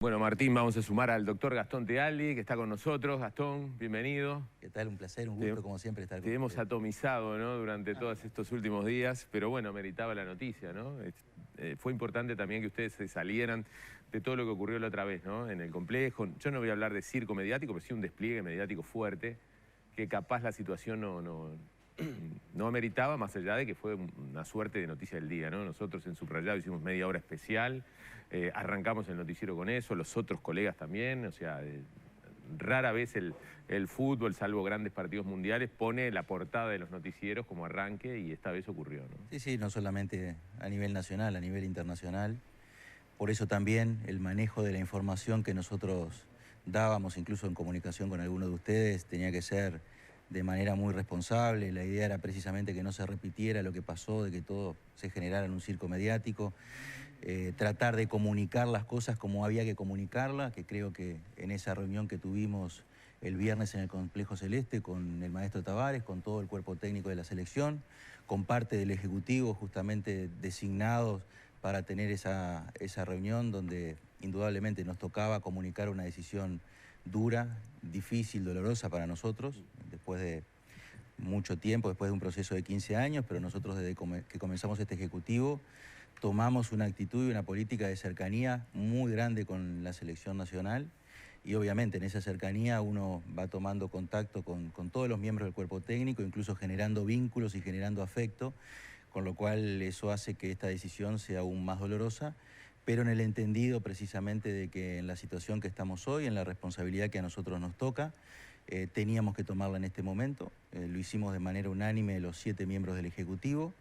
Bueno, Martín, vamos a sumar al doctor Gastón Tealdi, que está con nosotros. Gastón, bienvenido. ¿Qué tal? Un placer, un gusto, como siempre, estar con Te hemos ustedes. atomizado, ¿no?, durante todos estos últimos días, pero bueno, meritaba la noticia, ¿no? Fue importante también que ustedes se salieran de todo lo que ocurrió la otra vez, ¿no?, en el complejo. Yo no voy a hablar de circo mediático, pero sí un despliegue mediático fuerte, que capaz la situación no ameritaba, más allá de que fue una suerte de noticia del día, ¿no? Nosotros en Subrayado hicimos media hora especial, arrancamos el noticiero con eso, los otros colegas también, o sea, rara vez el fútbol, salvo grandes partidos mundiales, pone la portada de los noticieros como arranque, y esta vez ocurrió, ¿no? Sí, sí, no solamente a nivel nacional, a nivel internacional. Por eso también el manejo de la información que nosotros dábamos, incluso en comunicación con algunos de ustedes, tenía que ser de manera muy responsable. La idea era precisamente que no se repitiera lo que pasó, de que todo se generara en un circo mediático. Tratar de comunicar las cosas como había que comunicarlas, que creo que en esa reunión que tuvimos el viernes en el Complejo Celeste con el maestro Tavares, con todo el cuerpo técnico de la selección, con parte del Ejecutivo justamente designados para tener esa reunión donde indudablemente nos tocaba comunicar una decisión dura, difícil, dolorosa para nosotros, después de mucho tiempo, después de un proceso de 15 años, pero nosotros desde que comenzamos este Ejecutivo tomamos una actitud y una política de cercanía muy grande con la selección nacional, y obviamente en esa cercanía uno va tomando contacto con todos los miembros del cuerpo técnico, incluso generando vínculos y generando afecto, con lo cual eso hace que esta decisión sea aún más dolorosa, pero en el entendido precisamente de que en la situación que estamos hoy, en la responsabilidad que a nosotros nos toca, teníamos que tomarla en este momento. Lo hicimos de manera unánime los 7 miembros del Ejecutivo.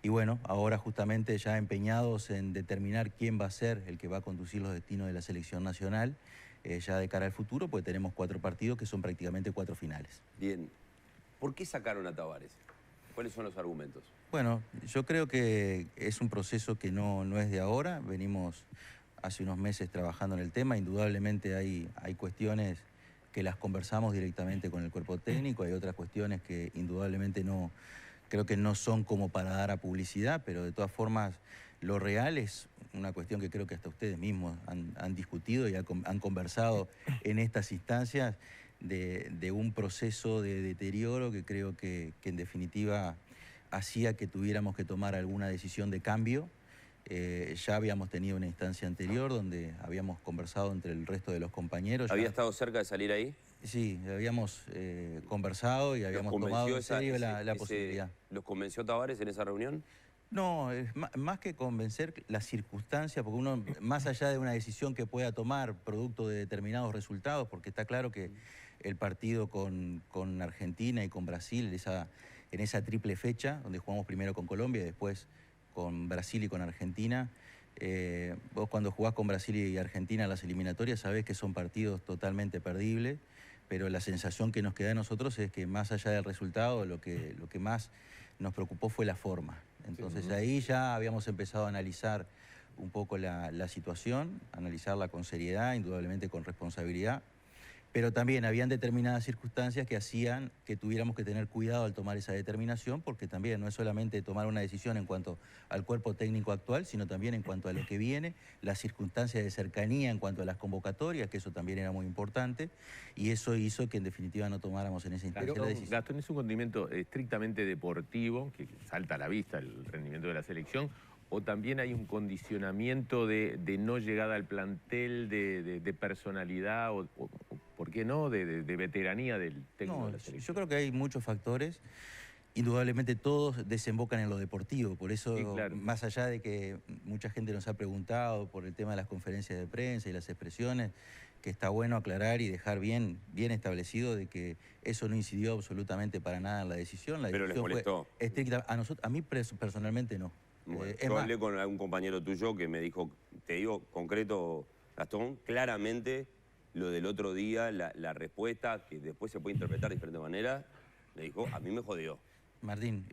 Y bueno, ahora justamente ya empeñados en determinar quién va a ser el que va a conducir los destinos de la selección nacional, ya de cara al futuro, pues tenemos 4 partidos que son prácticamente 4 finales. Bien. ¿Por qué sacaron a Tavares? ¿Cuáles son los argumentos? Bueno, yo creo que es un proceso que no es de ahora. Venimos hace unos meses trabajando en el tema. Indudablemente hay cuestiones que las conversamos directamente con el cuerpo técnico. Hay otras cuestiones que indudablemente creo que no son como para dar a publicidad, pero de todas formas lo real es una cuestión que creo que hasta ustedes mismos han discutido y han conversado en estas instancias de un proceso de deterioro que creo que en definitiva hacía que tuviéramos que tomar alguna decisión de cambio. Ya habíamos tenido una instancia anterior donde habíamos conversado entre el resto de los compañeros. ¿Había estado cerca de salir ahí? Sí, habíamos conversado y habíamos tomado en serio la posibilidad. ¿Los convenció Tavares en esa reunión? No, es más que convencer, las circunstancias, porque uno, más allá de una decisión que pueda tomar producto de determinados resultados, porque está claro que el partido con Argentina y con Brasil, en esa triple fecha, donde jugamos primero con Colombia y después con Brasil y con Argentina, vos cuando jugás con Brasil y Argentina las eliminatorias sabés que son partidos totalmente perdibles, pero la sensación que nos queda a nosotros es que más allá del resultado, lo que más nos preocupó fue la forma. Entonces ahí ya habíamos empezado a analizar un poco la situación, analizarla con seriedad, indudablemente con responsabilidad, pero también habían determinadas circunstancias que hacían que tuviéramos que tener cuidado al tomar esa determinación, porque también no es solamente tomar una decisión en cuanto al cuerpo técnico actual, sino también en cuanto a lo que viene, las circunstancias de cercanía en cuanto a las convocatorias, que eso también era muy importante, y eso hizo que en definitiva no tomáramos en esa instancia la decisión. Gastón, ¿es un condimento estrictamente deportivo, que salta a la vista el rendimiento de la selección, o también hay un condicionamiento de no llegada al plantel, de personalidad, o por qué no, de veteranía del técnico de la selección? Yo creo que hay muchos factores. Indudablemente todos desembocan en lo deportivo, por eso, sí, claro, más allá de que mucha gente nos ha preguntado por el tema de las conferencias de prensa y las expresiones, que está bueno aclarar y dejar bien establecido de que eso no incidió absolutamente para nada en la decisión. ¿Pero les molestó? Fue estricta. A mí personalmente no. Bueno, yo hablé con algún compañero tuyo que me dijo, te digo concreto, Gastón, claramente lo del otro día, la respuesta, que después se puede interpretar de diferentes maneras, me dijo, a mí me jodió. Martín,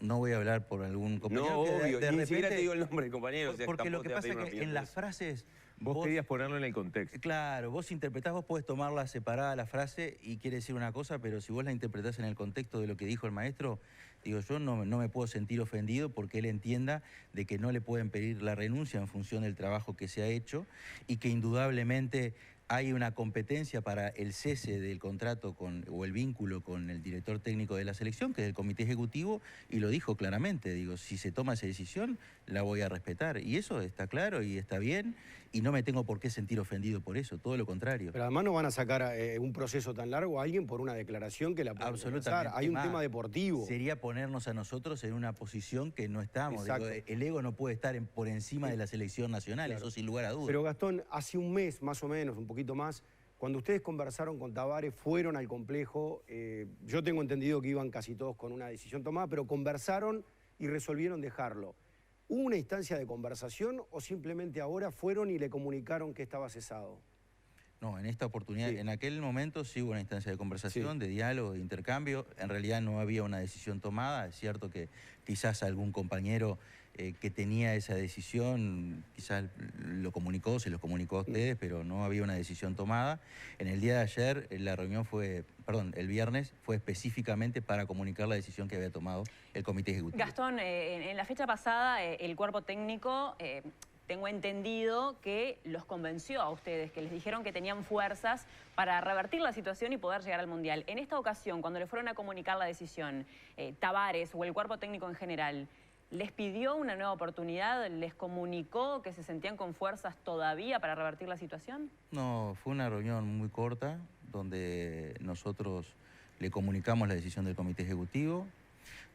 no voy a hablar por algún compañero. No, que obvio, de ni repente, siquiera te digo el nombre del compañero. Porque lo que pasa es que en las frases Vos querías ponerlo en el contexto. Claro, vos interpretás, vos podés tomarla separada la frase y quiere decir una cosa, pero si vos la interpretás en el contexto de lo que dijo el maestro, digo, yo no me puedo sentir ofendido porque él entienda de que no le pueden pedir la renuncia en función del trabajo que se ha hecho y que indudablemente hay una competencia para el cese del contrato o el vínculo con el director técnico de la selección, que es el comité ejecutivo, y lo dijo claramente. Digo, si se toma esa decisión, la voy a respetar. Y eso está claro y está bien, y no me tengo por qué sentir ofendido por eso, todo lo contrario. Pero además no van a sacar un proceso tan largo a alguien por una declaración que la puede Absolutamente. Hay un tema deportivo. Sería ponernos a nosotros en una posición que no estamos. Digo, el ego no puede estar por encima de la selección nacional, claro. Eso sin lugar a dudas. Pero Gastón, hace un mes más o menos, un poquito más, cuando ustedes conversaron con Tabárez, fueron al complejo, yo tengo entendido que iban casi todos con una decisión tomada, pero conversaron y resolvieron dejarlo. ¿Hubo una instancia de conversación o simplemente ahora fueron y le comunicaron que estaba cesado? No, en esta oportunidad, sí. En aquel momento sí hubo una instancia de conversación, sí. De diálogo, de intercambio. En realidad no había una decisión tomada. Es cierto que quizás algún compañero que tenía esa decisión, quizás lo comunicó, se los comunicó a ustedes, pero no había una decisión tomada. En el día de ayer, la reunión el viernes, fue específicamente para comunicar la decisión que había tomado el comité ejecutivo. Gastón, en la fecha pasada, el cuerpo técnico... tengo entendido que los convenció a ustedes, que les dijeron que tenían fuerzas para revertir la situación y poder llegar al Mundial. En esta ocasión, cuando le fueron a comunicar la decisión, Tabárez o el cuerpo técnico en general, ¿les pidió una nueva oportunidad? ¿Les comunicó que se sentían con fuerzas todavía para revertir la situación? No, fue una reunión muy corta, donde nosotros le comunicamos la decisión del comité ejecutivo,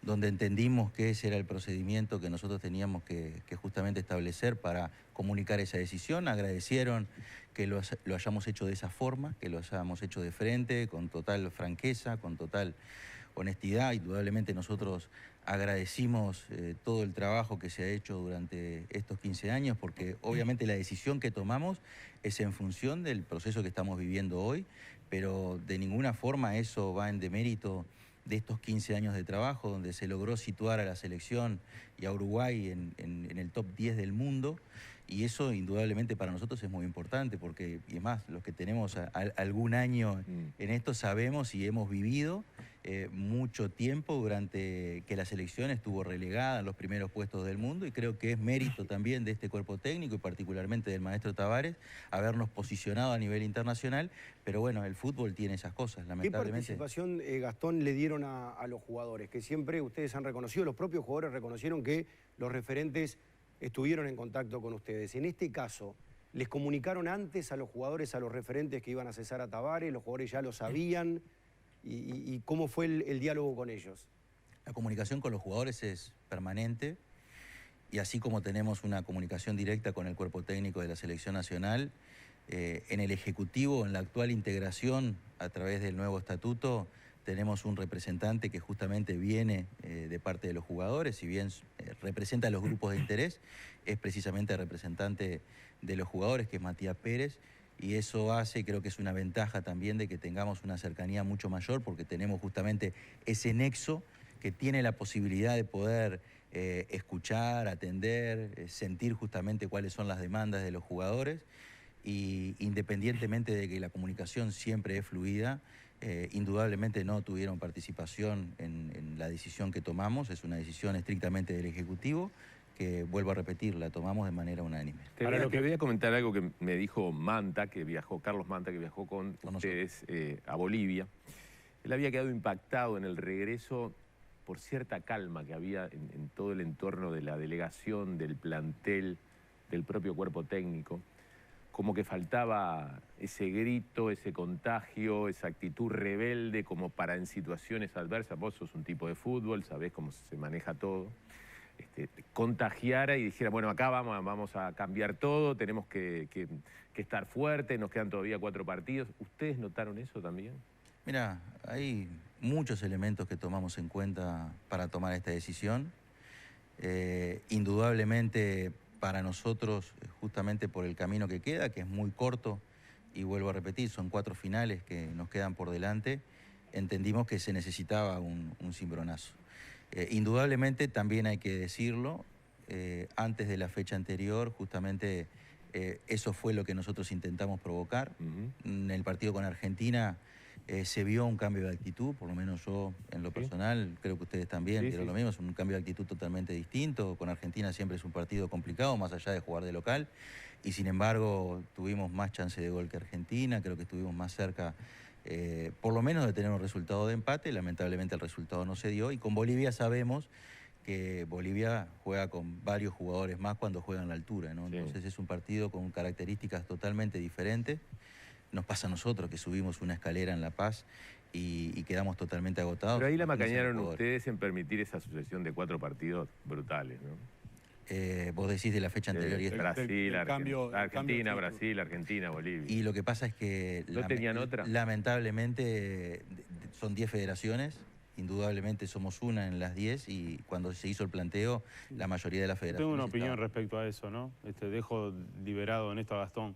donde entendimos que ese era el procedimiento que nosotros teníamos que justamente establecer para comunicar esa decisión. Agradecieron que lo hayamos hecho de esa forma, que lo hayamos hecho de frente, con total franqueza, con total honestidad. Indudablemente nosotros agradecimos todo el trabajo que se ha hecho durante estos 15 años, porque obviamente la decisión que tomamos es en función del proceso que estamos viviendo hoy, pero de ninguna forma eso va en demérito de estos 15 años de trabajo, donde se logró situar a la selección y a Uruguay en el top 10 del mundo, y eso indudablemente para nosotros es muy importante, porque, y es más, los que tenemos algún año en esto sabemos y hemos vivido mucho tiempo durante que la selección estuvo relegada en los primeros puestos del mundo, y creo que es mérito también de este cuerpo técnico y particularmente del maestro Tabárez habernos posicionado a nivel internacional, pero bueno, el fútbol tiene esas cosas, lamentablemente. ¿Qué participación, Gastón, le dieron a los jugadores? Que siempre ustedes han reconocido, los propios jugadores reconocieron que los referentes estuvieron en contacto con ustedes. En este caso, ¿les comunicaron antes a los jugadores, a los referentes que iban a cesar a Tabárez? ¿Los jugadores ya lo sabían? ¿Y cómo fue el diálogo con ellos? La comunicación con los jugadores es permanente, y así como tenemos una comunicación directa con el cuerpo técnico de la Selección Nacional, en el Ejecutivo, en la actual integración a través del nuevo estatuto, tenemos un representante que justamente viene de parte de los jugadores, si bien representa a los grupos de interés, es precisamente el representante de los jugadores, que es Matías Pérez, y eso hace, creo que es una ventaja también de que tengamos una cercanía mucho mayor, porque tenemos justamente ese nexo que tiene la posibilidad de poder escuchar, atender, sentir justamente cuáles son las demandas de los jugadores, y independientemente de que la comunicación siempre es fluida, indudablemente no tuvieron participación en la decisión que tomamos. Es una decisión estrictamente del Ejecutivo, que, vuelvo a repetir, la tomamos de manera unánime. Ahora, lo que voy a comentar algo que me dijo Manta, Carlos Manta, que viajó con ustedes a Bolivia. Él había quedado impactado en el regreso por cierta calma que había en todo el entorno de la delegación, del plantel, del propio cuerpo técnico. Como que faltaba ese grito, ese contagio, esa actitud rebelde como para en situaciones adversas. Vos sos un tipo de fútbol, sabés cómo se maneja todo. Contagiara y dijera, bueno, acá vamos a cambiar todo, tenemos que estar fuertes, nos quedan todavía 4 partidos. ¿Ustedes notaron eso también? Mira, hay muchos elementos que tomamos en cuenta para tomar esta decisión. Indudablemente, para nosotros, justamente por el camino que queda, que es muy corto, y vuelvo a repetir, son 4 finales que nos quedan por delante, entendimos que se necesitaba un cimbronazo. Indudablemente, también hay que decirlo, antes de la fecha anterior, justamente Eso fue lo que nosotros intentamos provocar. En el partido con Argentina se vio un cambio de actitud, por lo menos yo en lo personal, creo que ustedes también vieron lo mismo, es un cambio de actitud totalmente distinto. Con Argentina siempre es un partido complicado, más allá de jugar de local, y sin embargo tuvimos más chance de gol que Argentina, creo que estuvimos más cerca, por lo menos de tener un resultado de empate. Lamentablemente el resultado no se dio, y con Bolivia sabemos que Bolivia juega con varios jugadores más cuando juega en la altura, ¿no? Entonces es un partido con características totalmente diferentes. Nos pasa a nosotros que subimos una escalera en La Paz y quedamos totalmente agotados. Pero ahí la macañaron ustedes en permitir esa sucesión de 4 partidos brutales, ¿no? Vos decís de la fecha anterior. Brasil, Argentina, Brasil, Argentina, Bolivia. Y lo que pasa es que ¿no tenían otra? Lamentablemente son 10 federaciones. Indudablemente somos una en las 10, y cuando se hizo el planteo, la mayoría de las federaciones... Tengo una opinión respecto a eso, ¿no? Dejo liberado en esto a Gastón.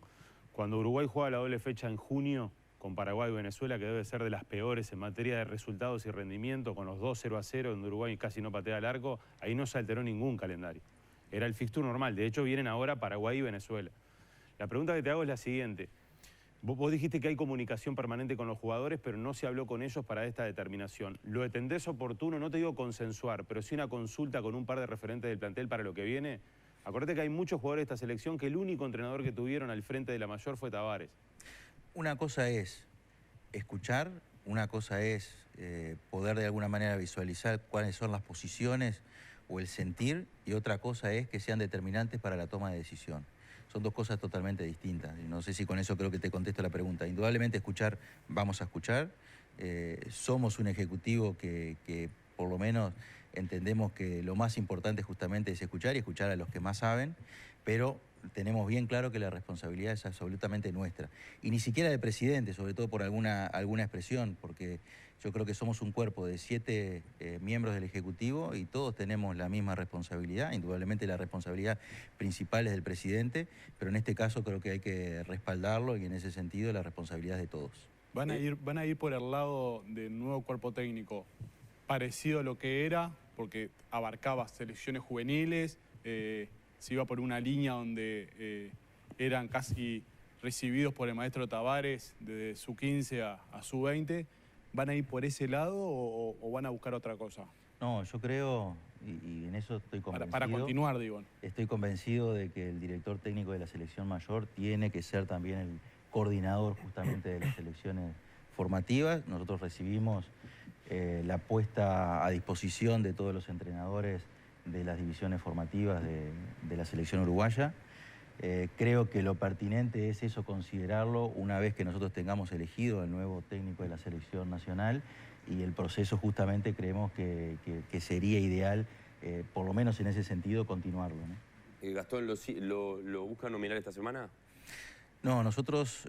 Cuando Uruguay juega la doble fecha en junio con Paraguay y Venezuela, que debe ser de las peores en materia de resultados y rendimiento, con los 2 0-0, donde Uruguay casi no patea al arco, ahí no se alteró ningún calendario. Era el fixture normal. De hecho, vienen ahora Paraguay y Venezuela. La pregunta que te hago es la siguiente. Vos dijiste que hay comunicación permanente con los jugadores, pero no se habló con ellos para esta determinación. ¿Lo entendés oportuno? No te digo consensuar, pero sí una consulta con un par de referentes del plantel para lo que viene. Acordate que hay muchos jugadores de esta selección que el único entrenador que tuvieron al frente de la mayor fue Tavares. Una cosa es escuchar, una cosa es poder de alguna manera visualizar cuáles son las posiciones o el sentir, y otra cosa es que sean determinantes para la toma de decisión. Son 2 cosas totalmente distintas. No sé si con eso creo que te contesto la pregunta. Indudablemente escuchar, vamos a escuchar. Somos un ejecutivo que por lo menos entendemos que lo más importante justamente es escuchar, y escuchar a los que más saben, pero tenemos bien claro que la responsabilidad es absolutamente nuestra. Y ni siquiera del presidente, sobre todo por alguna expresión, porque yo creo que somos un cuerpo de 7 miembros del Ejecutivo, y todos tenemos la misma responsabilidad. Indudablemente la responsabilidad principal es del presidente, pero en este caso creo que hay que respaldarlo, y en ese sentido la responsabilidad es de todos. Van a ir por el lado del nuevo cuerpo técnico, parecido a lo que era, porque abarcaba selecciones juveniles, se iba por una línea donde eran casi recibidos por el maestro Tavares desde su 15 a su 20. ¿Van a ir por ese lado o van a buscar otra cosa? No, yo creo, y en eso estoy convencido... Para continuar, digo. Estoy convencido de que el director técnico de la selección mayor tiene que ser también el coordinador justamente de las selecciones formativas. Nosotros recibimos la puesta a disposición de todos los entrenadores de las divisiones formativas de la selección uruguaya. Creo que lo pertinente es eso, considerarlo una vez que nosotros tengamos elegido el nuevo técnico de la selección nacional, y el proceso justamente creemos que sería ideal, por lo menos en ese sentido, continuarlo, ¿no? Gastón, ¿lo buscan nominar esta semana? No, nosotros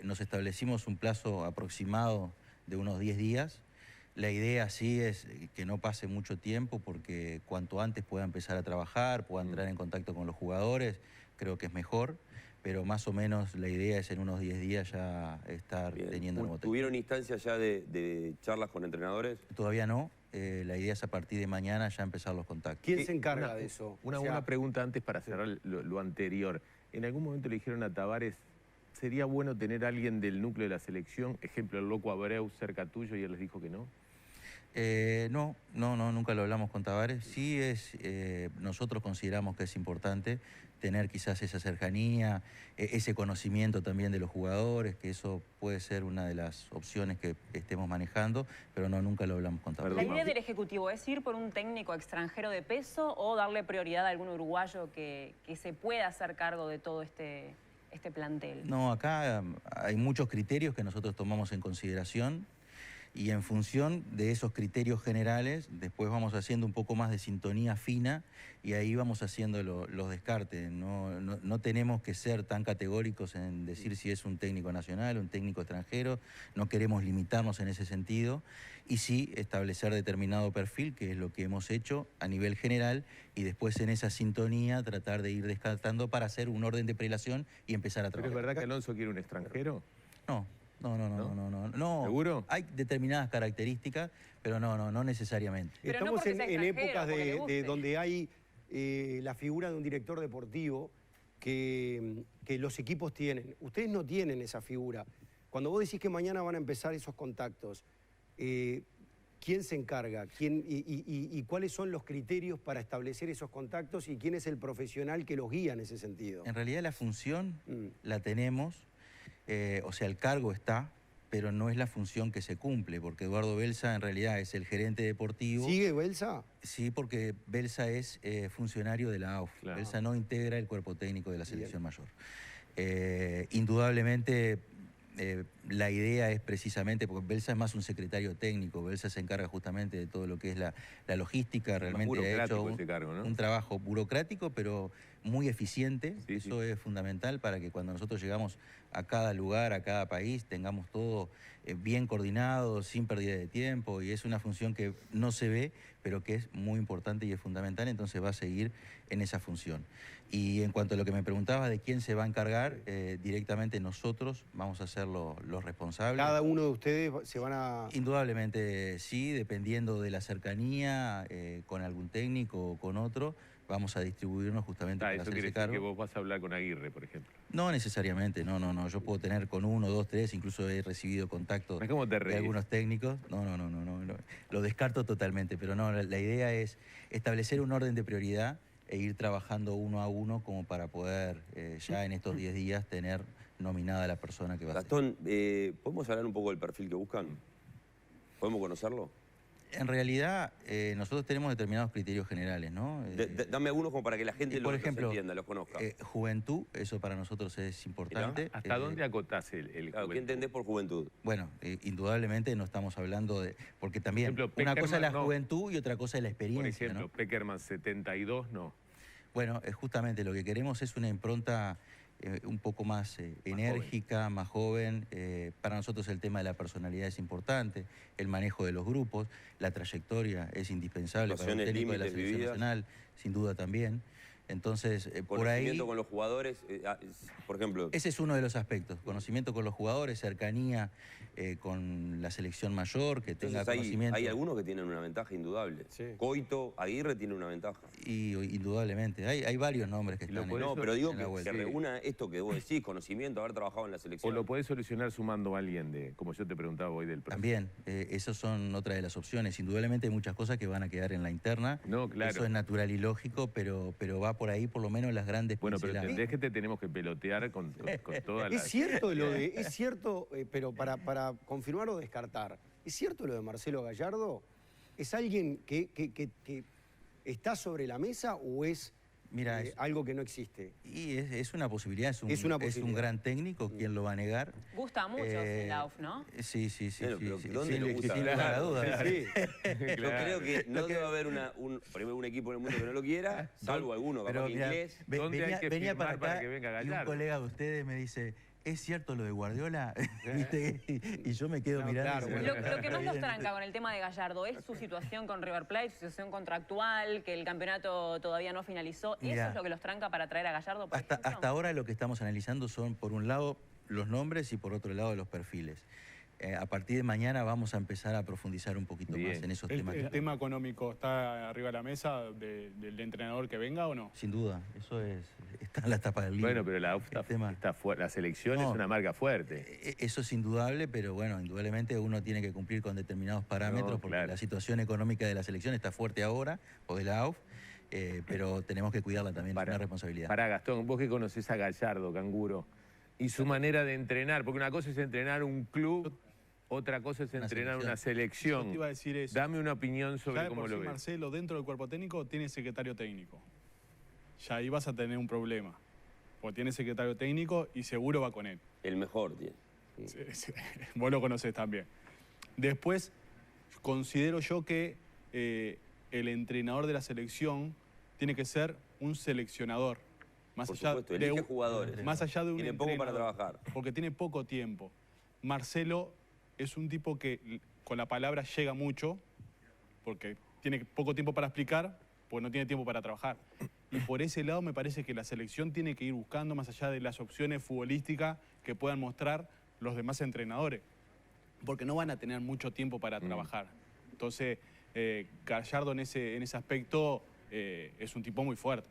nos establecimos un plazo aproximado de unos 10 días. La idea sí es que no pase mucho tiempo, porque cuanto antes pueda empezar a trabajar, pueda entrar en contacto con los jugadores, creo que es mejor, pero más o menos la idea es en unos 10 días ya estar teniendo nuevo técnico. ¿Tuvieron instancias ya de charlas con entrenadores? Todavía no. La idea es a partir de mañana ya empezar los contactos. ¿Quién se encarga de eso? Una pregunta antes para cerrar lo anterior. ¿En algún momento le dijeron a Tavares, sería bueno tener a alguien del núcleo de la selección, ejemplo el Loco Abreu, cerca tuyo, y él les dijo que no? No, nunca lo hablamos con Tavares. Sí nosotros consideramos que es importante tener quizás esa cercanía, ese conocimiento también de los jugadores, que eso puede ser una de las opciones que estemos manejando, pero no, nunca lo hablamos con Tavares. ¿La idea del Ejecutivo es ir por un técnico extranjero de peso o darle prioridad a algún uruguayo que se pueda hacer cargo de todo este plantel? No, acá hay muchos criterios que nosotros tomamos en consideración, y en función de esos criterios generales, después vamos haciendo un poco más de sintonía fina, y ahí vamos haciendo los descartes. No tenemos que ser tan categóricos en decir si es un técnico nacional o un técnico extranjero, no queremos limitarnos en ese sentido, y sí establecer determinado perfil, que es lo que hemos hecho a nivel general, y después en esa sintonía tratar de ir descartando para hacer un orden de prelación y empezar a trabajar. ¿Pero es verdad que Alonso quiere un extranjero? No. ¿Seguro? Hay determinadas características, pero no necesariamente. Pero estamos no en épocas porque le guste. donde hay la figura de un director deportivo que los equipos tienen. Ustedes no tienen esa figura. Cuando vos decís que mañana van a empezar esos contactos, ¿quién se encarga? ¿Y cuáles son los criterios para establecer esos contactos? ¿Y quién es el profesional que los guía en ese sentido? En realidad la función la tenemos, o sea, el cargo está, pero no es la función que se cumple, porque Eduardo Belsa en realidad es el gerente deportivo. ¿Sigue Belsa? Sí, porque Belsa es funcionario de la AUF. Claro. Belsa no integra el cuerpo técnico de la selección mayor. Indudablemente la idea es precisamente, porque Belsa es más un secretario técnico, Belsa se encarga justamente de todo lo que es la logística, realmente ha hecho ese cargo, ¿no? un trabajo burocrático, pero muy eficiente. Sí, Eso es fundamental para que cuando nosotros llegamos a cada lugar, a cada país, tengamos todo bien coordinado, sin pérdida de tiempo, y es una función que no se ve, pero que es muy importante y es fundamental, entonces va a seguir en esa función. Y en cuanto a lo que me preguntabas de quién se va a encargar, directamente nosotros vamos a ser los responsables. ¿Cada uno de ustedes se van a...? Indudablemente sí, dependiendo de la cercanía con algún técnico o con otro, vamos a distribuirnos justamente para Eso hacer quiere ese decir cargo. que vos vas a hablar con Aguirre, por ejemplo. No necesariamente, no. Yo puedo tener con 1, 2, 3, incluso he recibido contacto ¿Cómo te de reís? algunos técnicos. No, lo descarto totalmente, pero no, la idea es establecer un orden de prioridad e ir trabajando uno a uno como para poder ya en estos 10 días tener nominada a la persona que va a ser. Gastón, ¿podemos hablar un poco del perfil que buscan? ¿Podemos conocerlo? En realidad, nosotros tenemos determinados criterios generales, ¿no? Dame algunos como para que la gente por los ejemplo, entienda, los conozca. Juventud, eso para nosotros es importante. ¿Hasta dónde acotás el Claro, ¿qué juventud? entendés por juventud? Bueno, indudablemente no estamos hablando de... Porque también Por ejemplo, una cosa es la Peckerman, no. juventud y otra cosa es la Por experiencia, ejemplo, ¿no? Peckerman 72, no. Bueno, justamente lo que queremos es una impronta un poco más enérgica, más joven. Para nosotros el tema de la personalidad es importante, el manejo de los grupos, la trayectoria es indispensable para un Situaciones técnico de la límites selección vividas. nacional, sin duda también. Entonces, por ahí... Conocimiento con los jugadores, por ejemplo. Ese es uno de los aspectos, conocimiento con los jugadores, cercanía con la selección mayor, que tenga Entonces conocimiento. hay algunos que tienen una ventaja indudable. Sí. Coito, Aguirre tiene una ventaja. Y indudablemente, hay varios nombres que Y lo están podés No, pero digo en la que vuelta. se reúna esto que vos decís, conocimiento, haber trabajado en la O selección. lo podés solucionar sumando a alguien de, como yo te preguntaba hoy del profe. También, esas son otra de las opciones. Indudablemente hay muchas cosas que van a quedar en la interna. No, claro. Eso es natural y lógico, pero va por ahí por lo menos las grandes Bueno, pero pinceladas. entendés que te tenemos que pelotear con todas las... Es cierto, pero para confirmar o descartar, ¿es cierto lo de Marcelo Gallardo? ¿Es alguien que está sobre la mesa o es Mira, algo que no existe? y es una posibilidad, es Es una un posibilidad. gran técnico, ¿quién lo va a negar? Gusta mucho en la AUF, ¿no? Sí. Pero ¿dónde sin lo gusta? sin lugar a dudas. Sí. Yo creo que no debe haber primero un equipo en el mundo que no lo quiera, salvo alguno, capaz Pero que mira, inglés. ¿Dónde hay que venía firmar para para acá que venga y un Gallardo? colega de ustedes me dice, ¿es cierto lo de Guardiola? ¿Viste? Y yo me quedo No, mirando. claro, y bueno. digo, Lo que más los tranca con el tema de Gallardo es su situación con River Plate, su situación contractual, que el campeonato todavía no finalizó. ¿Eso Mirá, es lo que los tranca para traer a Gallardo, por ejemplo? Hasta ahora lo que estamos analizando son, por un lado, los nombres y por otro lado, los perfiles. A partir de mañana vamos a empezar a profundizar un poquito Bien. más en esos ¿El temas. tema económico está arriba de la mesa del entrenador que venga o no? Sin duda, eso está en la tapa del libro. Bueno, pero la UF El tema. está fuerte. La selección es No. una marca fuerte. Eso es indudable, pero bueno, indudablemente uno tiene que cumplir con determinados parámetros No, porque claro. la situación económica de la selección está fuerte ahora, o de la AUF, pero tenemos que cuidarla también, es una responsabilidad. Pará, Gastón, vos que conocés a Gallardo, Canguro, y su manera de entrenar, porque una cosa es entrenar un club, otra cosa es Una entrenar una Yo selección. te iba a decir eso. Dame una opinión sobre Ya de cómo por lo sí ves. Marcelo, dentro del cuerpo técnico, tiene secretario técnico. Ya ahí vas a tener un problema. Porque tiene secretario técnico y seguro va con él. El mejor tiene. Sí. Vos lo conocés también. Después, considero yo que el entrenador de la selección tiene que ser un seleccionador. Más Por allá supuesto, de elige un- jugadores. Más allá de un Tiene poco para entrenador, trabajar. Porque tiene poco tiempo. Marcelo es un tipo que con la palabra llega mucho, porque tiene poco tiempo para explicar, porque no tiene tiempo para trabajar. Y por ese lado me parece que la selección tiene que ir buscando más allá de las opciones futbolísticas que puedan mostrar los demás entrenadores, porque no van a tener mucho tiempo para trabajar. Entonces, Gallardo en ese aspecto es un tipo muy fuerte.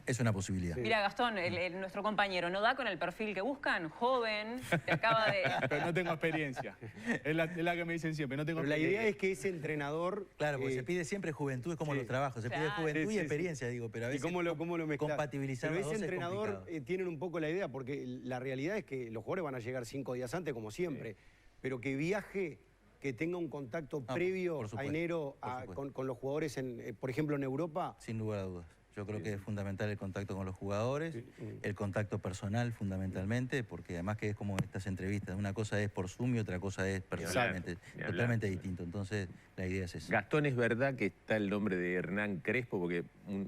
Es una posibilidad. Mira, Gastón, nuestro compañero, ¿no da con el perfil que buscan? Joven, te acaba de... Pero no tengo experiencia. Es la que me dicen siempre, no tengo Pero la experiencia. idea es que ese entrenador... Claro, porque se pide siempre juventud, es como sí. los trabajos, se pide Claro. juventud Sí, y sí, experiencia, digo, pero a ¿Y veces cómo lo mezclas? compatibilizar Pero los dos ese es entrenador complicado. tienen un poco la idea, porque la realidad es que los jugadores van a llegar 5 días antes, como siempre, pero que viaje, que tenga un contacto previo por a supuesto, enero por supuesto. con los jugadores, por ejemplo, en Europa. Sin lugar a dudas. Yo creo que es fundamental el contacto con los jugadores, el contacto personal fundamentalmente, porque además que es como estas entrevistas, una cosa es por Zoom y otra cosa es personalmente, Ni hablar. totalmente distinto. Entonces, la idea es esa. Gastón, ¿es verdad que está el nombre de Hernán Crespo? Porque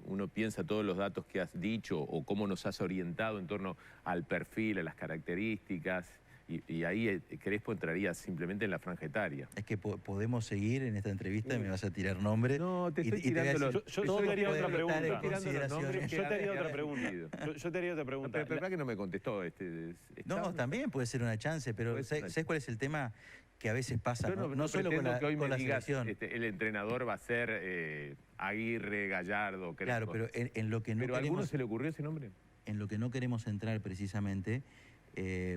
uno piensa todos los datos que has dicho o cómo nos has orientado en torno al perfil, a las características, y ahí Crespo entraría simplemente en la franja etaria. Es que podemos seguir en esta entrevista y me vas a tirar nombres. No, te estoy y te voy a tirando decir, los... Yo todo te haría puede otra estar en pregunta. consideración. Yo te haría otra Queda pregunta. sentido. Yo te haría otra pregunta. Pero verdad que no me contestó. No, también puede ser una chance, pero Puede ser una ¿sabes cuál es el tema que a veces pasa? Yo No solo con pretendo la, que hoy con me la digas, selección. el entrenador va a ser Aguirre, Gallardo, Crespo. Claro, pero en lo que no ¿Pero a alguno queremos, se le ocurrió ese nombre? en lo que no queremos entrar precisamente,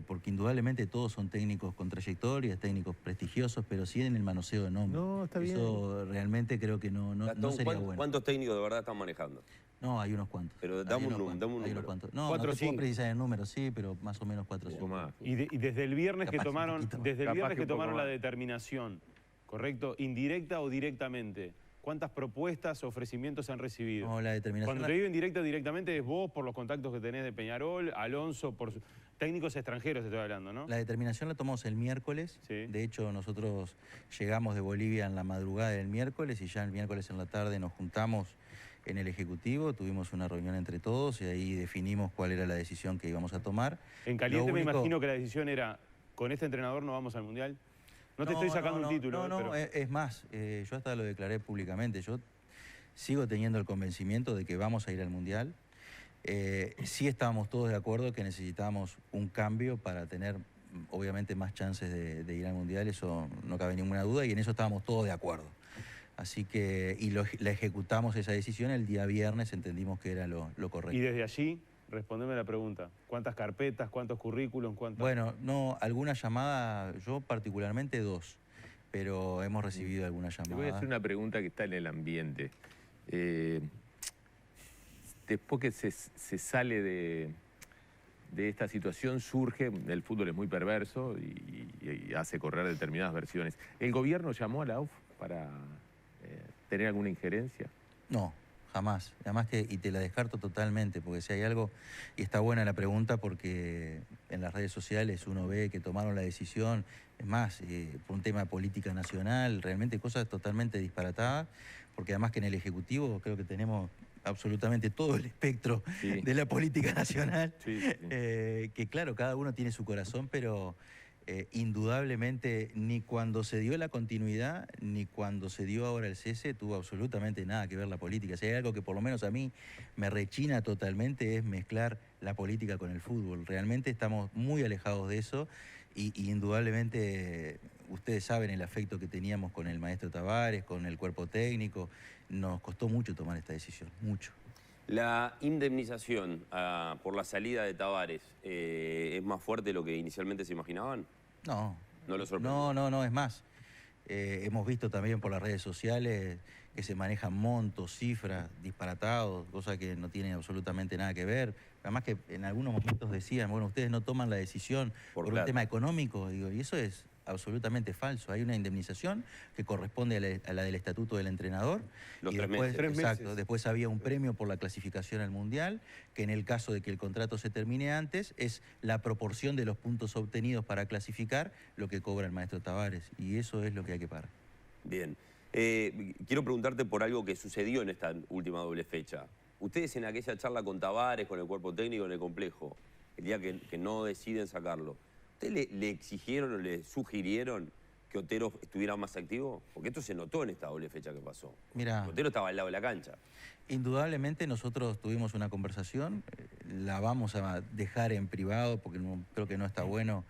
porque indudablemente todos son técnicos con trayectorias, técnicos prestigiosos, pero sí en el manoseo de nombres. No, está bien. Eso realmente creo que no Gastón, sería bueno. ¿cuántos técnicos de verdad están manejando? No, hay unos cuantos. Pero Hay dame un unos número, dame un cuantos, hay número. unos cuantos. No, 4 no o te puedo 5. precisar el número, sí, pero más o menos 4 o Un 5. poco más. Y desde el viernes que Capaz un tomaron, poquito más. desde el Capaz viernes que que un poco tomaron la más. determinación, ¿correcto? Indirecta o directamente, ¿cuántas propuestas, ofrecimientos han recibido? No, la determinación... Cuando te digo indirecta o directamente es vos por los contactos que tenés de Peñarol, Alonso, por técnicos extranjeros estoy hablando, ¿no? La determinación la tomamos el miércoles. Sí. De hecho, nosotros llegamos de Bolivia en la madrugada del miércoles y ya el miércoles en la tarde nos juntamos en el Ejecutivo, tuvimos una reunión entre todos y ahí definimos cuál era la decisión que íbamos a tomar. En caliente Lo me único- imagino que la decisión era, con este entrenador no vamos al Mundial. No te estoy sacando un título. No, pero... es más, yo hasta lo declaré públicamente. Yo sigo teniendo el convencimiento de que vamos a ir al Mundial. Sí estábamos todos de acuerdo que necesitábamos un cambio para tener, obviamente, más chances de ir al Mundial. Eso no cabe ninguna duda y en eso estábamos todos de acuerdo. Así que, la ejecutamos esa decisión el día viernes, entendimos que era lo correcto. Y desde allí, respondeme la pregunta. ¿Cuántas carpetas, cuántos currículums, cuántas...? Bueno, no, alguna llamada, yo particularmente 2, pero hemos recibido alguna Te llamada. voy a hacer una pregunta que está en el ambiente. Después que se sale de esta situación, surge, el fútbol es muy perverso y hace correr determinadas versiones. ¿El gobierno llamó a la AUF para tener alguna injerencia? No, jamás. Además y te la descarto totalmente, porque si hay algo, y está buena la pregunta porque en las redes sociales uno ve que tomaron la decisión, es más, por un tema de política nacional, realmente cosas totalmente disparatadas, porque además que en el Ejecutivo creo que tenemos absolutamente todo el espectro Sí. de la política nacional, Sí, sí, sí. que claro, cada uno tiene su corazón, pero... indudablemente ni cuando se dio la continuidad ni cuando se dio ahora el cese tuvo absolutamente nada que ver la política. Si hay algo que por lo menos a mí me rechina totalmente es mezclar la política con el fútbol. Realmente estamos muy alejados de eso y indudablemente ustedes saben el afecto que teníamos con el maestro Tavares, con el cuerpo técnico. Nos costó mucho tomar esta decisión, mucho. La indemnización por la salida de Tavares es más fuerte de lo que inicialmente se imaginaban. No. ¿No lo sorprendió? No, es más. Hemos visto también por las redes sociales que se manejan montos, cifras, disparatados, cosas que no tienen absolutamente nada que ver. Además que en algunos momentos decían, bueno, ustedes no toman la decisión por un plata. tema económico, digo, y eso es absolutamente falso. Hay una indemnización que corresponde a la del estatuto del entrenador. Los y 3 después, meses. 3 meses. exacto, después había un premio por la clasificación al Mundial, que en el caso de que el contrato se termine antes, es la proporción de los puntos obtenidos para clasificar lo que cobra el maestro Tavares. Y eso es lo que hay que pagar. Bien. Quiero preguntarte por algo que sucedió en esta última doble fecha. Ustedes en aquella charla con Tavares, con el cuerpo técnico en el complejo, el día que no deciden sacarlo, ¿ustedes le exigieron o le sugirieron que Otero estuviera más activo? Porque esto se notó en esta doble fecha que pasó. Mira, Otero estaba al lado de la cancha. indudablemente nosotros tuvimos una conversación, la vamos a dejar en privado porque creo que no está bueno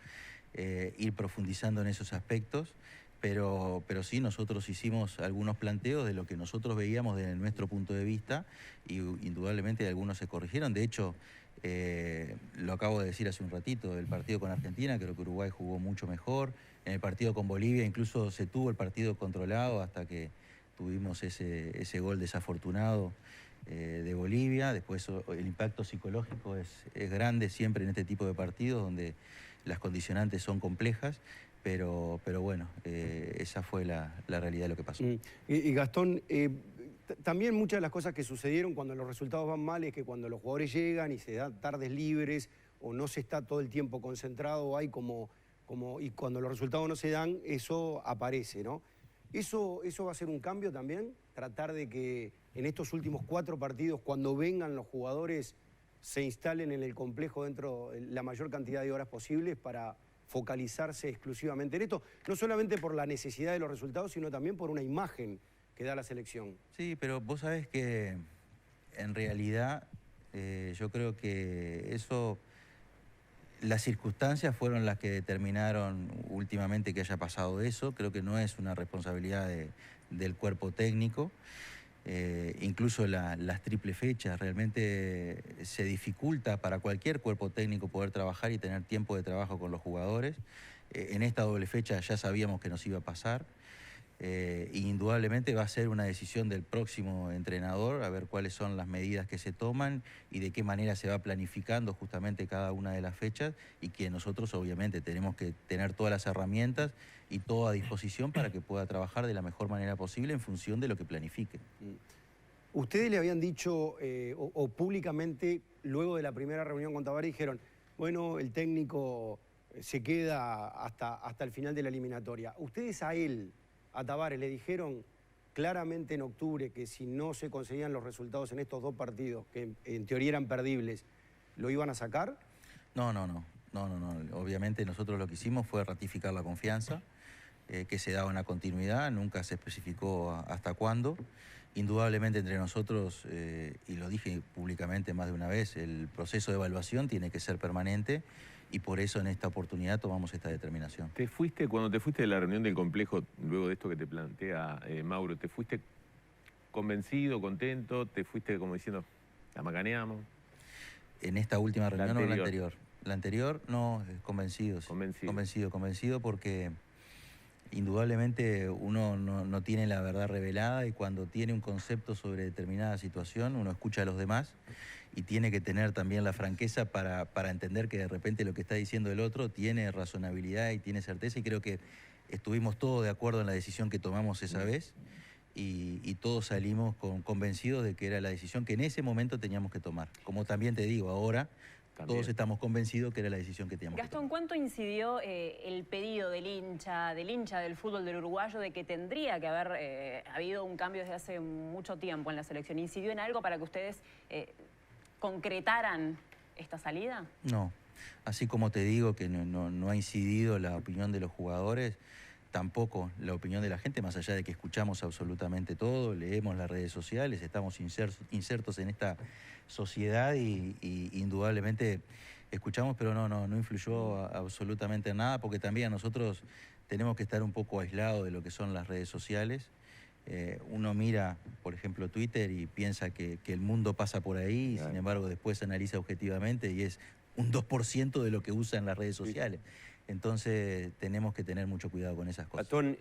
ir profundizando en esos aspectos. pero sí nosotros hicimos algunos planteos de lo que nosotros veíamos desde nuestro punto de vista y indudablemente algunos se corrigieron. De hecho, lo acabo de decir hace un ratito, el partido con Argentina, creo que Uruguay jugó mucho mejor. En el partido con Bolivia incluso se tuvo el partido controlado hasta que tuvimos ese gol desafortunado de Bolivia. Después el impacto psicológico es grande siempre en este tipo de partidos donde las condicionantes son complejas. Pero bueno, esa fue la realidad de lo que pasó. Y Gastón, también muchas de las cosas que sucedieron cuando los resultados van mal es que cuando los jugadores llegan y se dan tardes libres o no se está todo el tiempo concentrado, hay y cuando los resultados no se dan, eso aparece, ¿no? ¿Eso va a ser un cambio también? Tratar de que en estos últimos 4 partidos, cuando vengan los jugadores, se instalen en el complejo dentro la mayor cantidad de horas posibles para focalizarse exclusivamente en esto, no solamente por la necesidad de los resultados, sino también por una imagen que da la selección. Sí, pero vos sabés que en realidad yo creo que las circunstancias fueron las que determinaron últimamente que haya pasado eso. Creo que no es una responsabilidad del cuerpo técnico. Incluso las triple fechas, realmente se dificulta para cualquier cuerpo técnico poder trabajar y tener tiempo de trabajo con los jugadores. En esta doble fecha ya sabíamos que nos iba a pasar. Indudablemente va a ser una decisión del próximo entrenador, a ver cuáles son las medidas que se toman y de qué manera se va planificando justamente cada una de las fechas, y que nosotros obviamente tenemos que tener todas las herramientas y todo a disposición para que pueda trabajar de la mejor manera posible en función de lo que planifique. Ustedes le habían dicho, o públicamente, luego de la primera reunión con Tabaré, dijeron, bueno, el técnico se queda hasta el final de la eliminatoria. Ustedes a Tabaré le dijeron claramente en octubre que si no se conseguían los resultados en estos 2 partidos, que en teoría eran perdibles, ¿lo iban a sacar? No. Obviamente nosotros lo que hicimos fue ratificar la confianza, que se daba una continuidad, nunca se especificó hasta cuándo. Indudablemente entre nosotros, y lo dije públicamente más de una vez, el proceso de evaluación tiene que ser permanente y por eso en esta oportunidad tomamos esta determinación. Cuando te fuiste de la reunión del complejo, luego de esto que te plantea Mauro, ¿te fuiste convencido, contento? ¿Te fuiste como diciendo, la macaneamos? ¿En esta última reunión o la anterior? La anterior, no, convencido. Convencido porque indudablemente uno no tiene la verdad revelada, y cuando tiene un concepto sobre determinada situación uno escucha a los demás y tiene que tener también la franqueza para entender que de repente lo que está diciendo el otro tiene razonabilidad y tiene certeza, y creo que estuvimos todos de acuerdo en la decisión que tomamos esa vez y todos salimos convencidos de que era la decisión que en ese momento teníamos que tomar. Como también te digo, ahora todos estamos convencidos que era la decisión que teníamos que tomar. Gastón, ¿cuánto incidió el pedido del hincha del fútbol del uruguayo de que tendría que haber habido un cambio desde hace mucho tiempo en la selección? ¿Incidió en algo para que ustedes concretaran esta salida? No, así como te digo que no ha incidido la opinión de los jugadores, tampoco la opinión de la gente, más allá de que escuchamos absolutamente todo, leemos las redes sociales, estamos insertos en esta sociedad y indudablemente escuchamos, pero no influyó absolutamente en nada, porque también nosotros tenemos que estar un poco aislados de lo que son las redes sociales. Uno mira, por ejemplo, Twitter y piensa que el mundo pasa por ahí, y sin embargo después analiza objetivamente y es un 2% de lo que usan las redes sociales. Entonces tenemos que tener mucho cuidado con esas cosas. Gastón,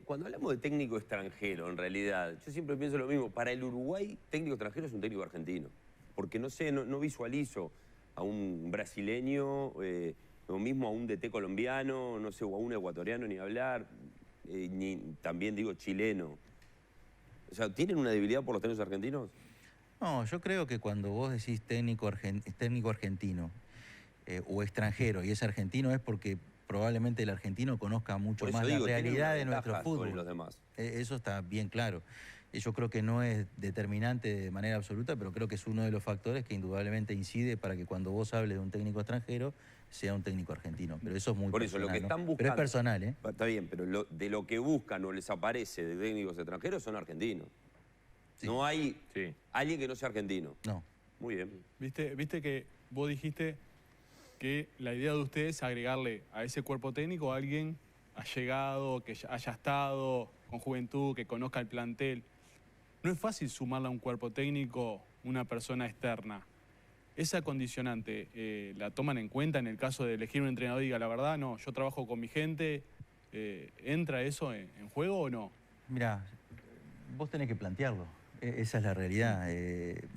cuando hablamos de técnico extranjero, en realidad, yo siempre pienso lo mismo. Para el Uruguay, técnico extranjero es un técnico argentino. Porque no sé, no visualizo a un brasileño, o mismo a un DT colombiano, no sé, o a un ecuatoriano ni hablar, ni también digo chileno. O sea, ¿tienen una debilidad por los técnicos argentinos? No, yo creo que cuando vos decís técnico argentino o extranjero y es argentino, es porque probablemente el argentino conozca mucho más la realidad de nuestro fútbol. Los demás. Eso está bien claro. Yo creo que no es determinante de manera absoluta, pero creo que es uno de los factores que indudablemente incide para que cuando vos hables de un técnico extranjero sea un técnico argentino. Pero eso es muy personal. Por eso, lo que están buscando... Pero es personal, ¿eh? Está bien, pero de lo que buscan o les aparece de técnicos extranjeros son argentinos. Sí. No hay alguien que no sea argentino. No. Muy bien. Viste que vos dijiste que la idea de ustedes es agregarle a ese cuerpo técnico a alguien allegado, que haya estado con Juventud, que conozca el plantel. No es fácil sumarle a un cuerpo técnico una persona externa. Esa condicionante, ¿la toman en cuenta en el caso de elegir un entrenador y diga, la verdad, no, yo trabajo con mi gente, ¿entra eso en juego o no? Mirá, vos tenés que plantearlo. Esa es la realidad.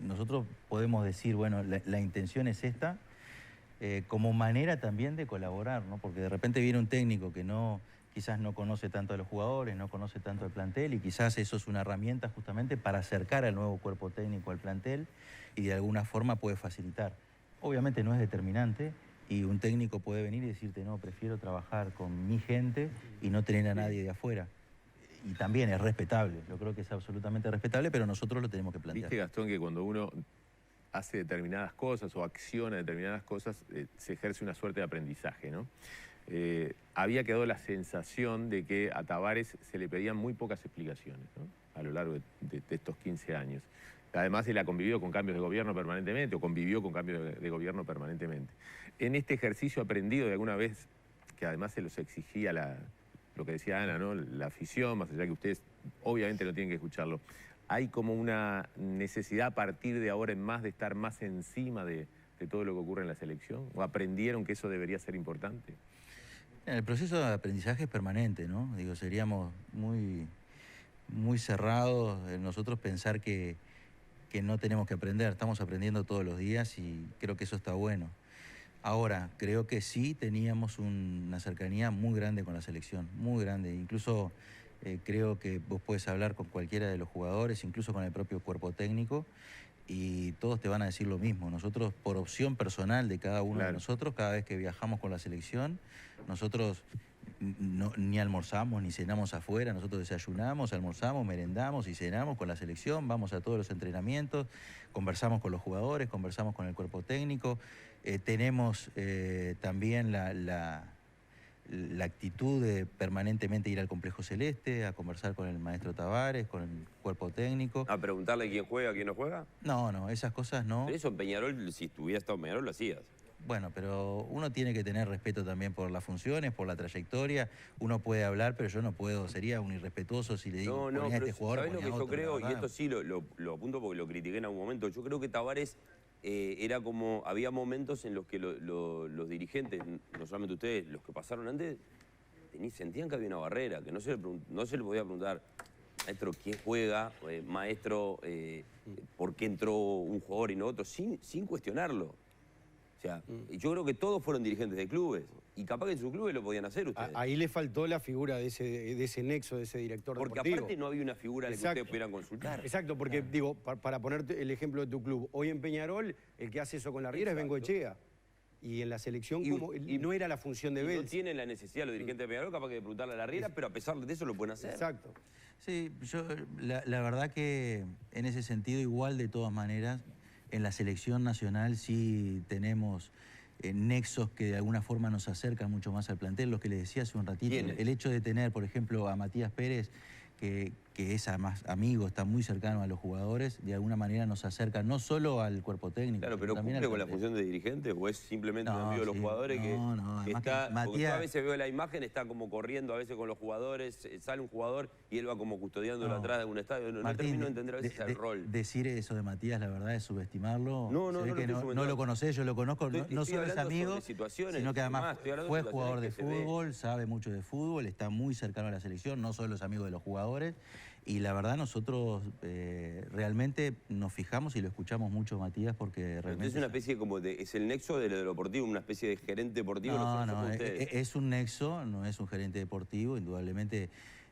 Nosotros podemos decir, bueno, la intención es esta, como manera también de colaborar, ¿no? Porque de repente viene un técnico que quizás no conoce tanto a los jugadores, no conoce tanto al plantel, y quizás eso es una herramienta justamente para acercar al nuevo cuerpo técnico al plantel y de alguna forma puede facilitar. Obviamente no es determinante y un técnico puede venir y decirte, no, prefiero trabajar con mi gente y no tener a nadie de afuera. Y también es respetable, yo creo que es absolutamente respetable, pero nosotros lo tenemos que plantear. Viste, Gastón, que cuando uno hace determinadas cosas o acciona determinadas cosas, se ejerce una suerte de aprendizaje, ¿no? Había quedado la sensación de que a Tavares se le pedían muy pocas explicaciones, ¿no? A lo largo de estos 15 años. Además, él ha convivido con cambios de gobierno permanentemente, o convivió con cambios de gobierno permanentemente. En este ejercicio aprendido de alguna vez, que además se los exigía lo que decía Ana, ¿no? La afición, más allá que ustedes obviamente no tienen que escucharlo, ¿hay como una necesidad a partir de ahora en más de estar más encima de todo lo que ocurre en la selección? ¿O aprendieron que eso debería ser importante? El proceso de aprendizaje es permanente, ¿no? Digo, seríamos muy cerrados en nosotros pensar que no tenemos que aprender. Estamos aprendiendo todos los días y creo que eso está bueno. Ahora, creo que sí teníamos una cercanía muy grande con la selección, muy grande. Incluso creo que vos puedes hablar con cualquiera de los jugadores, incluso con el propio cuerpo técnico, y todos te van a decir lo mismo. Nosotros, por opción personal de cada uno de nosotros, cada vez que viajamos con la selección, nosotros ni almorzamos ni cenamos afuera, nosotros desayunamos, almorzamos, merendamos y cenamos con la selección, vamos a todos los entrenamientos, conversamos con los jugadores, conversamos con el cuerpo técnico, tenemos también la actitud de permanentemente ir al Complejo Celeste, a conversar con el maestro Tavares, con el cuerpo técnico. ¿A preguntarle quién juega, quién no juega? No, esas cosas no. Pero eso en Peñarol, si estuviera estado en Peñarol, lo hacías. Bueno, pero uno tiene que tener respeto también por las funciones, por la trayectoria. Uno puede hablar, pero yo no puedo, sería un irrespetuoso si le digo, No, ponía a pero este jugador, ¿sabés lo que ponía a yo otro, creo? la Y verdad. esto sí lo apunto porque lo critiqué en algún momento. Yo creo que Tavares era como, había momentos en los que los dirigentes, no solamente ustedes, los que pasaron antes, sentían que había una barrera, que no se le podía preguntar, maestro, ¿quién juega? Maestro, ¿por qué entró un jugador y no otro? Sin cuestionarlo. O sea, yo creo que todos fueron dirigentes de clubes y capaz que en sus clubes lo podían hacer ustedes. Ahí le faltó la figura de ese nexo, de ese director Porque deportivo. aparte no había una figura en la que ustedes pudieran consultar. Exacto, porque digo, para ponerte el ejemplo de tu club, hoy en Peñarol el que hace eso con la Riera es Bengoechea. Y en la selección no era la función de Bels. No tienen la necesidad los dirigentes de Peñarol capaz que de preguntarle a la Riera, pero a pesar de eso lo pueden hacer. Exacto. Sí, yo la verdad que en ese sentido igual de todas maneras, en la selección nacional sí tenemos nexos que de alguna forma nos acercan mucho más al plantel, lo que les decía hace un ratito. ¿Quiénes? El hecho de tener, por ejemplo, a Matías Pérez, que es además amigo, está muy cercano a los jugadores, de alguna manera nos acerca no solo al cuerpo técnico. Claro, pero también ¿cumple al con la plantel. función de dirigente o es simplemente un No, amigo de los sí. jugadores que Además está... que Porque yo a Matías- veces veo la imagen, está como corriendo a veces con los jugadores, sale un jugador y él va como custodiándolo No. atrás de un estadio. No Martín, termino de entender a veces el rol. Decir eso de Matías, la verdad, es subestimarlo. No, Se ve no que lo estoy no subestimando. lo conocés, yo lo conozco. Estoy No solo es hablando amigo, sobre situaciones, sino que además más, estoy hablando fue de jugador de situaciones que se fútbol, sabe mucho de fútbol, está muy cercano a la selección, no solo es amigo de los jugadores. Y la verdad, nosotros realmente nos fijamos y lo escuchamos mucho, Matías, porque realmente... Entonces es una especie como de... Es el nexo de lo deportivo, una especie de gerente deportivo. No, ustedes. es un nexo, no es un gerente deportivo, indudablemente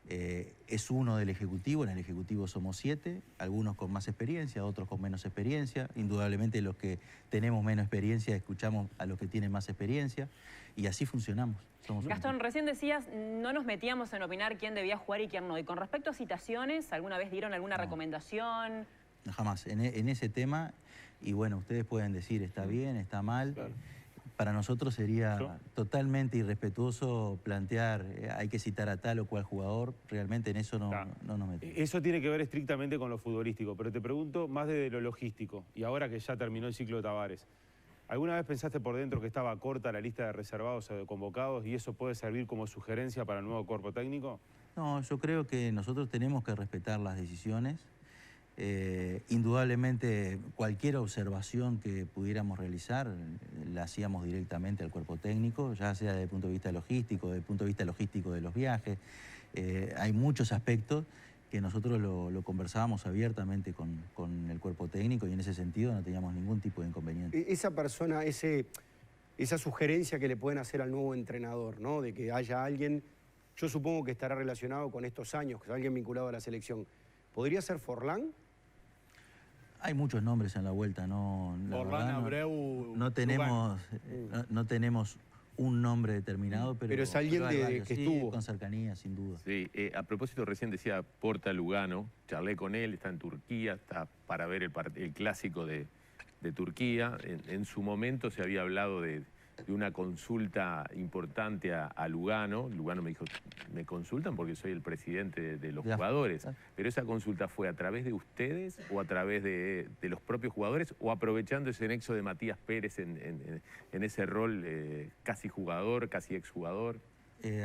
es uno del Ejecutivo, en el Ejecutivo somos 7, algunos con más experiencia, otros con menos experiencia, indudablemente los que tenemos menos experiencia escuchamos a los que tienen más experiencia y así funcionamos. Somos un Gastón, equipo. recién decías, no nos metíamos en opinar quién debía jugar y quién no. Y con respecto a citaciones, ¿alguna vez dieron alguna recomendación? No, jamás, en ese tema, y bueno, ustedes pueden decir está bien, está mal. Claro. Para nosotros sería totalmente irrespetuoso plantear, hay que citar a tal o cual jugador, realmente en eso no nos metemos. Eso tiene que ver estrictamente con lo futbolístico, pero te pregunto más desde lo logístico, y ahora que ya terminó el ciclo de Tavares. ¿Alguna vez pensaste por dentro que estaba corta la lista de reservados o de convocados y eso puede servir como sugerencia para el nuevo cuerpo técnico? No, yo creo que nosotros tenemos que respetar las decisiones. Indudablemente cualquier observación que pudiéramos realizar la hacíamos directamente al cuerpo técnico, ya sea desde el punto de vista logístico, desde el punto de vista logístico de los viajes. Hay muchos aspectos que nosotros lo conversábamos abiertamente con el cuerpo técnico y en ese sentido no teníamos ningún tipo de inconveniente. Esa persona, esa sugerencia que le pueden hacer al nuevo entrenador, ¿no? De que haya alguien, yo supongo que estará relacionado con estos años, que es alguien vinculado a la selección. ¿Podría ser Forlán? Hay muchos nombres en la vuelta, ¿no? Forlán, Abreu, No tenemos un nombre determinado, pero es alguien hay varios, que sí, estuvo. con cercanía, sin duda. Sí, a propósito, recién decía Porta Lugano, charlé con él, está en Turquía, está para ver el clásico de Turquía. En su momento se había hablado de una consulta importante a Lugano. Lugano me dijo, me consultan porque soy el presidente de los jugadores. Pero esa consulta fue a través de ustedes o a través de los propios jugadores o aprovechando ese nexo de Matías Pérez en ese rol casi jugador, casi exjugador.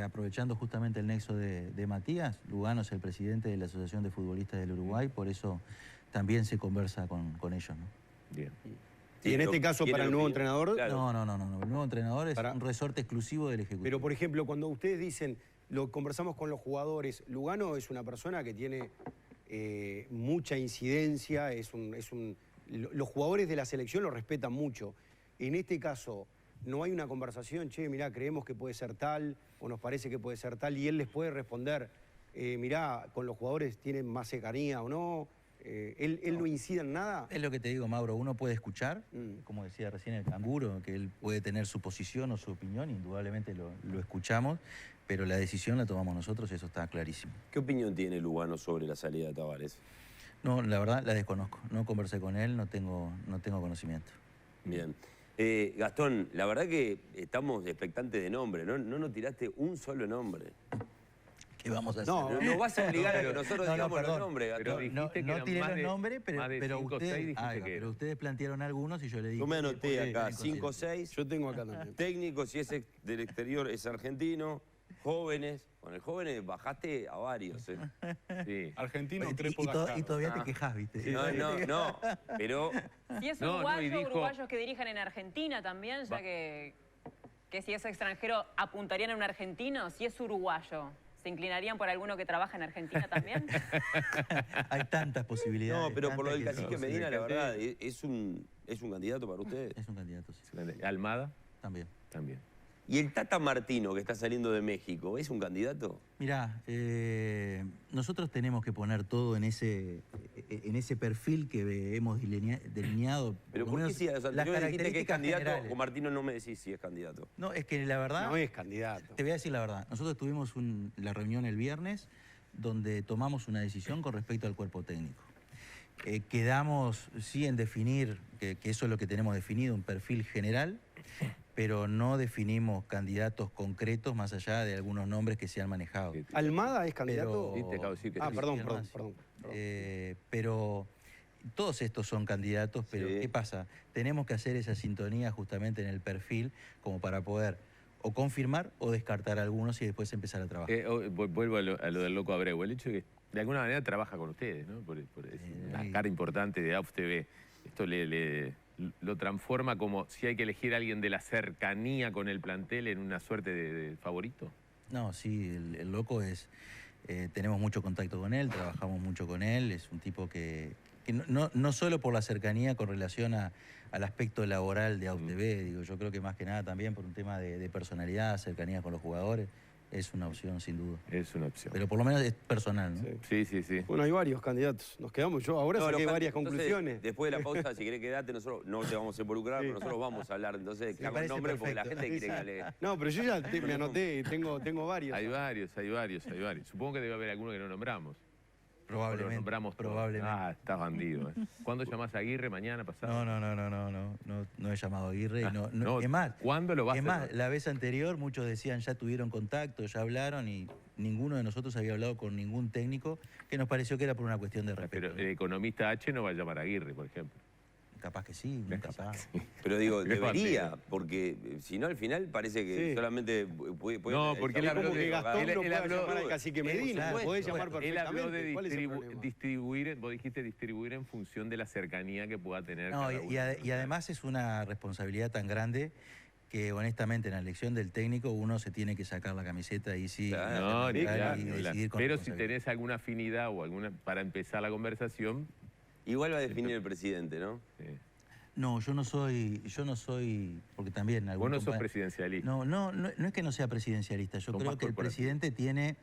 Aprovechando justamente el nexo de Matías, Lugano es el presidente de la Asociación de Futbolistas del Uruguay, por eso también se conversa con ellos, ¿no? Bien. Y en este caso, para el nuevo entrenador... Claro. No. El nuevo entrenador es un resorte exclusivo del Ejecutivo. Pero, por ejemplo, cuando ustedes dicen, lo conversamos con los jugadores, Lugano es una persona que tiene mucha incidencia, los jugadores de la selección lo respetan mucho. En este caso, no hay una conversación, che, mirá, creemos que puede ser tal, o nos parece que puede ser tal, y él les puede responder, mirá, con los jugadores tienen más cercanía o no... ¿Él no incide en nada? Es lo que te digo, Mauro, uno puede escuchar, como decía recién el canguro, que él puede tener su posición o su opinión, indudablemente lo escuchamos, pero la decisión la tomamos nosotros, eso está clarísimo. ¿Qué opinión tiene Lugano sobre la salida de Tavares? No, la verdad la desconozco, no conversé con él, no tengo conocimiento. Bien. Gastón, la verdad que estamos expectantes de nombre, ¿no? No nos tiraste un solo nombre. ¿Qué vamos a hacer? No, nos vas a obligar a que nosotros digamos los nombres, Gastón. Pero dijiste que no eran tiré más los de- nombres, más de pero cinco o seis dijiste que pero eran. ustedes plantearon algunos y yo le dije... Yo me anoté acá, en 5 o 6. Yo tengo acá también. Técnico, si es del exterior, es argentino. Jóvenes. Con el jóvenes bajaste a varios. Sí. Argentino, consideración. Crespo Y Cascaro. todavía te quejas, ¿viste? No. Pero Si es No, uruguayo, y dijo- uruguayos que dirijan en Argentina también, ya que si es extranjero apuntarían a un argentino. Si es uruguayo, ¿se inclinarían por alguno que trabaja en Argentina también? Hay tantas posibilidades. no, pero por lo del tantas que cacique sí. Medina, la verdad, es un candidato para ustedes. Es un candidato, sí. Almada También. también. ¿Y el Tata Martino, que está saliendo de México, es un candidato? Mirá, nosotros tenemos que poner todo en ese perfil que hemos delineado. Pero lo ¿por qué menos si a los las anteriores dijiste que es características candidato, generales. con Martino no me decís si es candidato? No, es que la verdad... No es candidato. Te voy a decir la verdad. Nosotros tuvimos la reunión el viernes donde tomamos una decisión con respecto al cuerpo técnico. Quedamos, sí, en definir, que eso es lo que tenemos definido, un perfil general, pero no definimos candidatos concretos más allá de algunos nombres que se han manejado. ¿Almada es candidato? Sí, te acabo de decir que sí. Perdón. Pero todos estos son candidatos, pero Sí. ¿qué pasa? Tenemos que hacer esa sintonía justamente en el perfil como para poder o confirmar o descartar algunos y después empezar a trabajar. Vuelvo a lo del loco Abreu. El hecho de que de alguna manera trabaja con ustedes, ¿no? Es una cara importante de AUF TV. Esto lo transforma como si hay que elegir a alguien de la cercanía con el plantel en una suerte de favorito. No, sí, el loco es... tenemos mucho contacto con él, trabajamos mucho con él, es un tipo que no solo por la cercanía con relación al aspecto laboral de AUTV, digo, yo creo que más que nada también por un tema de personalidad, cercanía con los jugadores, es una opción sin duda. Es una opción. Pero por lo menos es personal, ¿no? Sí. Bueno, hay varios candidatos. Nos quedamos. Yo ahora No, saqué varias entonces, conclusiones. Después de la pausa, si querés quedarte, nosotros no te vamos a involucrar, pero nosotros vamos a hablar. Entonces, que haga un parece nombre porque la perfecto. gente quiere que hable. No, pero yo ya me anoté, tengo varios. Hay varios. Supongo que debe haber alguno que no nombramos. O lo Probablemente. nombramos todos. Probablemente. Ah, estás bandido. ¿Cuándo llamás a Aguirre? ¿Mañana? ¿Pasado? No he llamado a Aguirre. no, Es más, ¿cuándo lo vas a es hacer? más, la vez anterior muchos decían ya tuvieron contacto, ya hablaron y ninguno de nosotros había hablado con ningún técnico que nos pareció que era por una cuestión de respeto. Pero el economista H no va a llamar a Aguirre, por ejemplo. capaz que sí, nunca sabe. Pero digo, Lejos debería, Antero. porque si no al final parece que Sí. solamente puede... No, porque él Es habló como de- que Gastón él no puede habló- llamar al cacique Medina, lo podés llamar Él perfectamente. habló de ¿Cuál es el problema? distribuir, vos dijiste distribuir en función de la cercanía que pueda tener No, cada uno. y además es una responsabilidad tan grande que honestamente en la elección del técnico uno se tiene que sacar la camiseta y sí, No, ni hablar, y ni hablar. decidir con Pero si responsabilidad. tenés alguna afinidad o alguna para empezar la conversación, Igual va a definir el presidente, ¿no? No, yo no soy, porque también... vos no sos presidencialista. No es que no sea presidencialista, yo Sos creo más que el corporativo. presidente tiene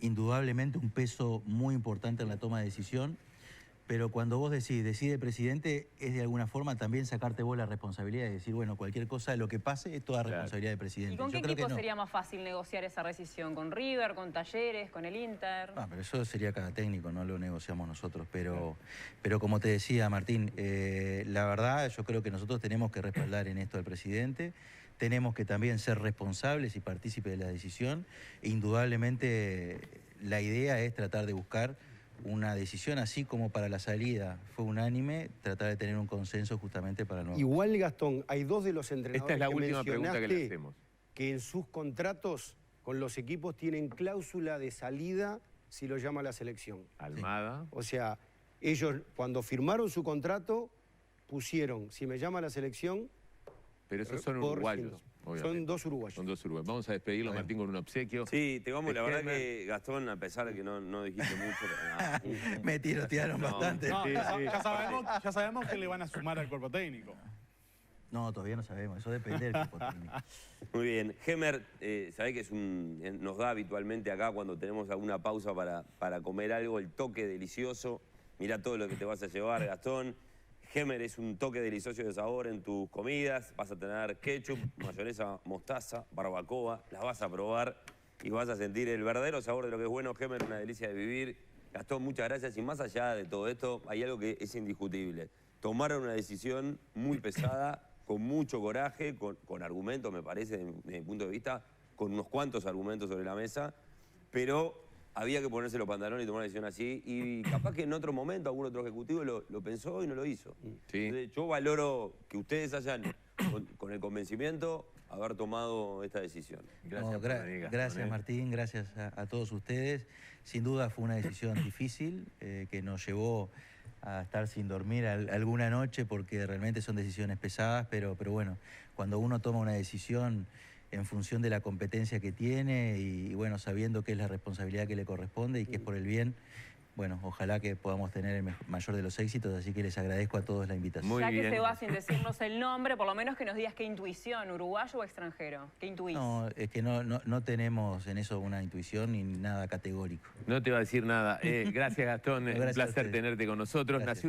indudablemente un peso muy importante en la toma de decisión, pero cuando vos decide el presidente, es de alguna forma también sacarte vos la responsabilidad y decir, bueno, cualquier cosa, lo que pase, es toda Claro. responsabilidad del presidente. ¿Y con qué Yo creo que equipo no. sería más fácil negociar esa rescisión? ¿Con River, con Talleres, con el Inter? Pero eso sería cada técnico, no lo negociamos nosotros. Pero como te decía, Martín, la verdad yo creo que nosotros tenemos que respaldar en esto al presidente, tenemos que también ser responsables y partícipes de la decisión. E indudablemente la idea es tratar de buscar una decisión, así como para la salida fue unánime, tratar de tener un consenso justamente para el nuevo. Igual, Gastón, hay dos de los entrenadores Esta es la que última pregunta que le mencionaste hacemos. que en sus contratos con los equipos tienen cláusula de salida si lo llama la selección. Almada. O sea, ellos cuando firmaron su contrato pusieron, si me llama la selección... Pero esos son por uruguayos. ciento. obviamente. Son dos uruguayos. Son dos uruguayos. Vamos a despedirlo, Martín, con un obsequio. Sí, te vamos, la verdad Hemer. que Gastón, a pesar de que no dijiste mucho... Me tirotearon bastante. No, Sí, sí. ya sabemos que le van a sumar al cuerpo técnico. No, todavía no sabemos, eso depende del equipo técnico. Muy bien. Hemer, sabés que nos da habitualmente acá cuando tenemos alguna pausa para comer algo, el toque delicioso. Mirá todo lo que te vas a llevar, Gastón. Hemer es un toque delicioso de sabor en tus comidas. Vas a tener ketchup, mayonesa, mostaza, barbacoa. Las vas a probar y vas a sentir el verdadero sabor de lo que es bueno. Hemer, una delicia de vivir. Gastón, muchas gracias. Y más allá de todo esto, hay algo que es indiscutible. Tomaron una decisión muy pesada, con mucho coraje, con argumentos, me parece, desde mi punto de vista, con unos cuantos argumentos sobre la mesa, pero había que ponerse los pantalones y tomar una decisión así, y capaz que en otro momento algún otro ejecutivo lo pensó y no lo hizo. Sí. Entonces, yo valoro que ustedes hayan, con el convencimiento, haber tomado esta decisión. Gracias, No, por venir, Gastón, gracias Martín, gracias a todos ustedes. Sin duda fue una decisión difícil que nos llevó a estar sin dormir alguna noche porque realmente son decisiones pesadas, pero bueno, cuando uno toma una decisión en función de la competencia que tiene y bueno, sabiendo que es la responsabilidad que le corresponde y que es por el bien, bueno, ojalá que podamos tener el mayor de los éxitos, así que les agradezco a todos la invitación. Muy Ya que bien. se va sin decirnos el nombre, por lo menos que nos digas qué intuición, uruguayo o extranjero. ¿Qué intuís? No, es que no tenemos en eso una intuición ni nada categórico. No te va a decir nada. Gracias, Gastón. Es un Gracias a placer ustedes. tenerte con nosotros. Gracias. Nació